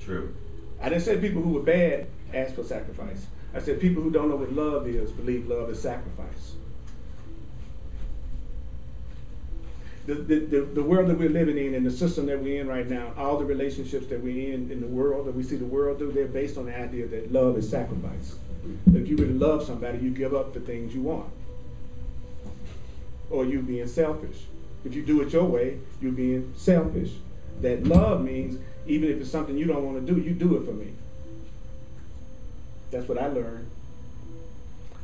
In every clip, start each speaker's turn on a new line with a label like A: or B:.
A: True.
B: I didn't say people who were bad asked for sacrifice. I said people who don't know what love is believe love is sacrifice. The world that we're living in and the system that we're in right now, all the relationships that we're in the world, that we see the world do, they're based on the idea that love is sacrifice. If you really love somebody, you give up the things you want. Or you being selfish. If you do it your way, you're being selfish. That love means even if it's something you don't want to do, you do it for me. That's what I learned.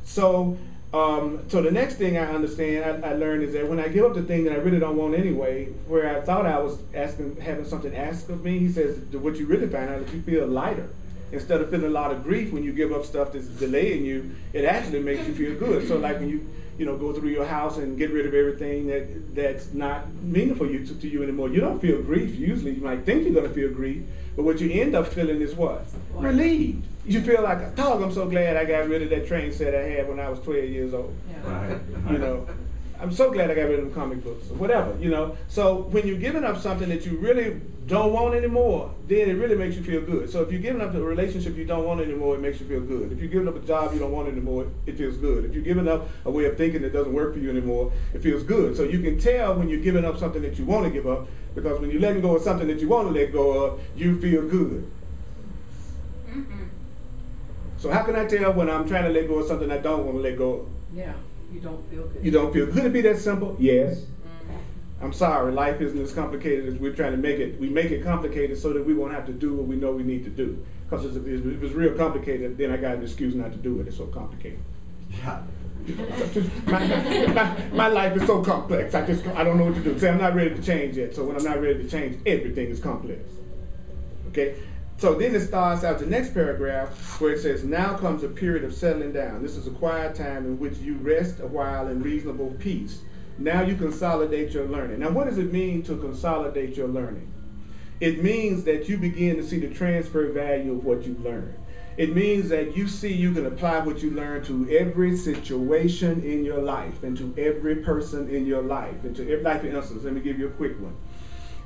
B: So the next thing I understand, I learned is that when I give up the thing that I really don't want anyway, where I thought I was having something asked of me, he says, what you really find out is you feel lighter. Instead of feeling a lot of grief when you give up stuff that's delaying you, it actually makes you feel good. So like when you go through your house and get rid of everything that's not meaningful to you anymore, you don't feel grief usually. You might think you're going to feel grief, but what you end up feeling is what? Relieved. You feel like, dog, I'm so glad I got rid of that train set I had when I was 12 years old.
C: Yeah.
B: Right. I'm so glad I got rid of them comic books or whatever, So when you're giving up something that you really don't want anymore, then it really makes you feel good. So if you're giving up a relationship you don't want anymore, it makes you feel good. If you're giving up a job you don't want anymore, it feels good. If you're giving up a way of thinking that doesn't work for you anymore, it feels good. So you can tell when you're giving up something that you want to give up, because when you're letting go of something that you want to let go of, you feel good.
C: Mm-hmm.
B: So how can I tell when I'm trying to let go of something I don't want to let go of?
C: Yeah, you don't feel good.
B: You don't feel good. Could it be that simple? Yes.
C: Mm-hmm.
B: I'm sorry, life isn't as complicated as we're trying to make it. We make it complicated so that we won't have to do what we know we need to do. Because if it was real complicated, then I got an excuse not to do it. It's so complicated.
A: Yeah.
B: My life is so complex. I don't know what to do. Say I'm not ready to change yet. So when I'm not ready to change, everything is complex. Okay? So then it starts out the next paragraph where it says, now comes a period of settling down. This is a quiet time in which you rest a while in reasonable peace. Now you consolidate your learning. Now what does it mean to consolidate your learning? It means that you begin to see the transfer value of what you learned. It means that you see you can apply what you learn to every situation in your life and to every person in your life. And to every, like for instance, let me give you a quick one.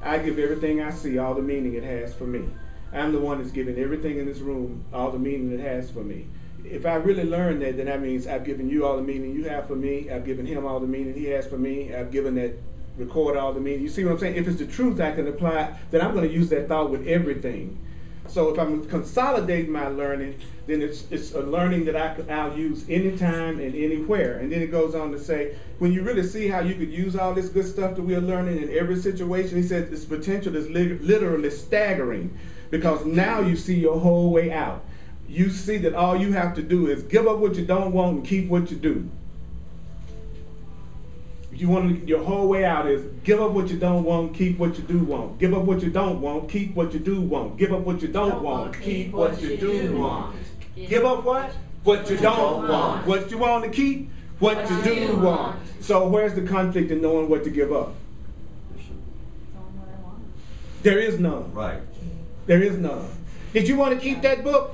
B: I give everything I see all the meaning it has for me. I'm the one that's giving everything in this room all the meaning it has for me. If I really learn that, then that means I've given you all the meaning you have for me. I've given him all the meaning he has for me. I've given that record all the meaning. You see what I'm saying? If it's the truth I can apply, then I'm going to use that thought with everything. So if I'm consolidating my learning, then it's a learning that I'll use anytime and anywhere. And then it goes on to say, when you really see how you could use all this good stuff that we're learning in every situation, he says its potential is literally staggering, because now you see your whole way out. You see that all you have to do is give up what you don't want and keep what you do. You want your whole way out is give up what you don't want, keep what you do want. Give up what you don't want, keep what you do want. Give up what you don't want, keep what you do want. Give up what? What you don't want. What you want to keep, what you do want. So where's the conflict in knowing what to give up? There is none.
A: Right.
B: There is none. Did you want to keep that book?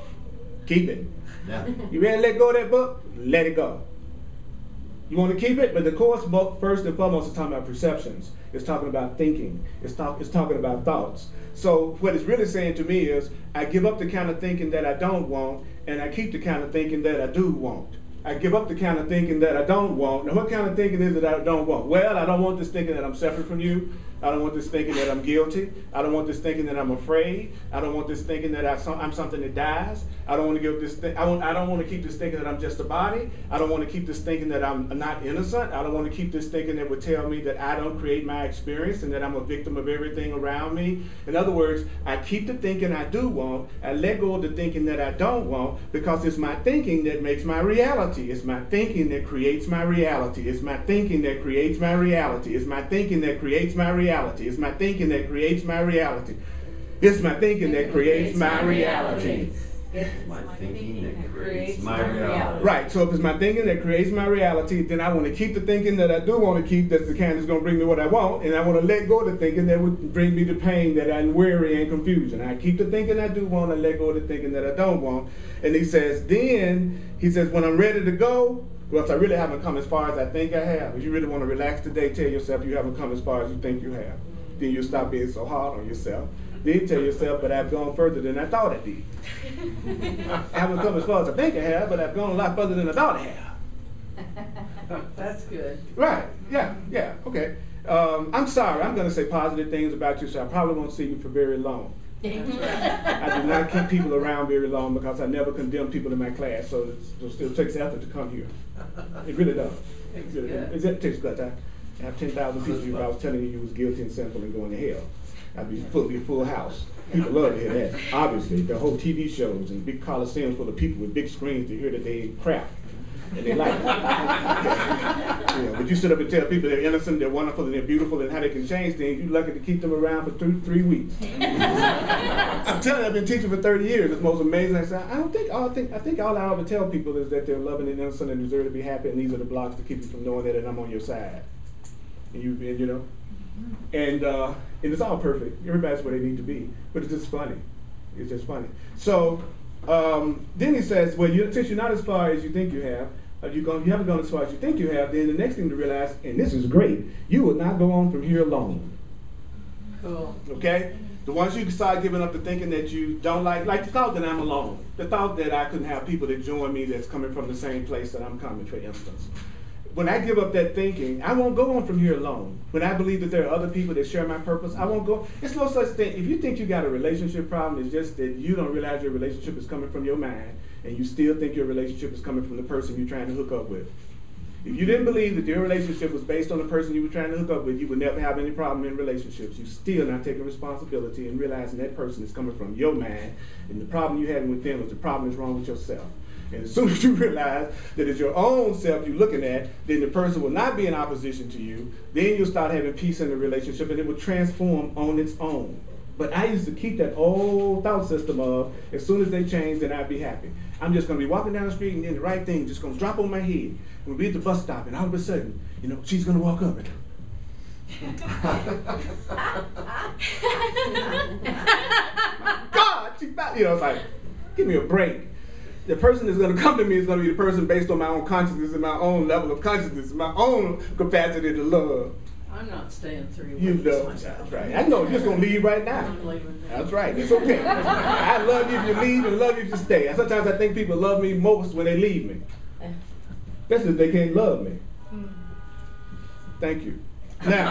B: Keep it.
A: Yeah.
B: You ready to let go of that book? Let it go. You want to keep it? But the course book, first and foremost, is talking about perceptions. It's talking about thinking. It's talking about thoughts. So what it's really saying to me is, I give up the kind of thinking that I don't want, and I keep the kind of thinking that I do want. I give up the kind of thinking that I don't want. Now, what kind of thinking is it that I don't want? Well, I don't want this thinking that I'm separate from you. I don't want this thinking that I'm guilty. I don't want this thinking that I'm afraid. I don't want this thinking that I'm something that dies. I don't want to give this. I don't want to keep this thinking that I'm just a body. I don't want to keep this thinking that I'm not innocent. I don't want to keep this thinking that would tell me that I don't create my experience and that I'm a victim of everything around me. In other words, I keep the thinking I do want. I let go of the thinking that I don't want, because it's my thinking that makes my reality. It's my thinking that creates my reality. It's my thinking that creates my reality. It's my thinking that creates my reality. It's my thinking that creates my reality. It's my thinking that creates my reality.
A: It's my thinking that creates my reality.
B: Right, so if it's my thinking that creates my reality, then I want to keep the thinking that I do want to keep, that's the kind that's going to bring me what I want, and I want to let go of the thinking that would bring me the pain, that I'm worry and confusion. I keep the thinking I do want, and let go of the thinking that I don't want. And he says, when I'm ready to go, well, I really haven't come as far as I think I have. If you really want to relax today, tell yourself you haven't come as far as you think you have. Then you'll stop being so hard on yourself. Then tell yourself, but I've gone further than I thought I did. I haven't come as far as I think I have, but I've gone a lot further than I thought I have.
C: That's good.
B: Right, yeah, okay. I'm sorry, I'm gonna say positive things about you, so I probably won't see you for very long.
C: That's right.
B: I do not keep people around very long because I never condemn people in my class, so it takes effort to come here. It really does. It takes guts. I have 10,000 people here if I was telling you was guilty and sinful and going to hell. I'd be a full house. People love to hear that. Obviously, the whole TV shows and big coliseums full of people with big screens to hear that they ate crap. And they like it. But you sit up and tell people they're innocent, they're wonderful, and they're beautiful, and how they can change things. You're lucky to keep them around for 3 weeks. I'm telling you, I've been teaching for 30 years. It's most amazing. I say, I think all I ever tell people is that they're loving and innocent and deserve to be happy, and these are the blocks to keep you from knowing that, and I'm on your side. And you know, and it's all perfect. Everybody's where they need to be, but it's just funny. It's just funny. So. Then he says, well, since you're not as far as you think you have, you haven't gone as far as you think you have, then the next thing to realize, and this is great, you will not go on from here alone.
C: Cool.
B: Okay? The ones you start giving up to thinking that you don't like the thought that I'm alone, the thought that I couldn't have people that join me that's coming from the same place that I'm coming, for instance. When I give up that thinking, I won't go on from here alone. When I believe that there are other people that share my purpose, I won't go. It's no such thing. If you think you got a relationship problem, it's just that you don't realize your relationship is coming from your mind, and you still think your relationship is coming from the person you're trying to hook up with. If you didn't believe that your relationship was based on the person you were trying to hook up with, you would never have any problem in relationships. You still not taking responsibility and realizing that person is coming from your mind, and the problem you're having with them is the problem is wrong with yourself. And as soon as you realize that it's your own self you're looking at, then the person will not be in opposition to you. Then you'll start having peace in the relationship, and it will transform on its own. But I used to keep that old thought system of, as soon as they change, then I'd be happy. I'm just going to be walking down the street, and then the right thing just going to drop on my head. We'll be at the bus stop, and all of a sudden, she's going to walk up and God, it's like, give me a break. The person that's going to come to me is going to be the person based on my own consciousness and my own level of consciousness, my own capacity to love.
C: I'm not staying 3 weeks.
B: You know, that's right. I know, you're just going to leave right now.
C: I'm leaving now.
B: That's right, it's okay. I love you if you leave and love you if you stay. Sometimes I think people love me most when they leave me. That's if they can't love me. Thank you. Now.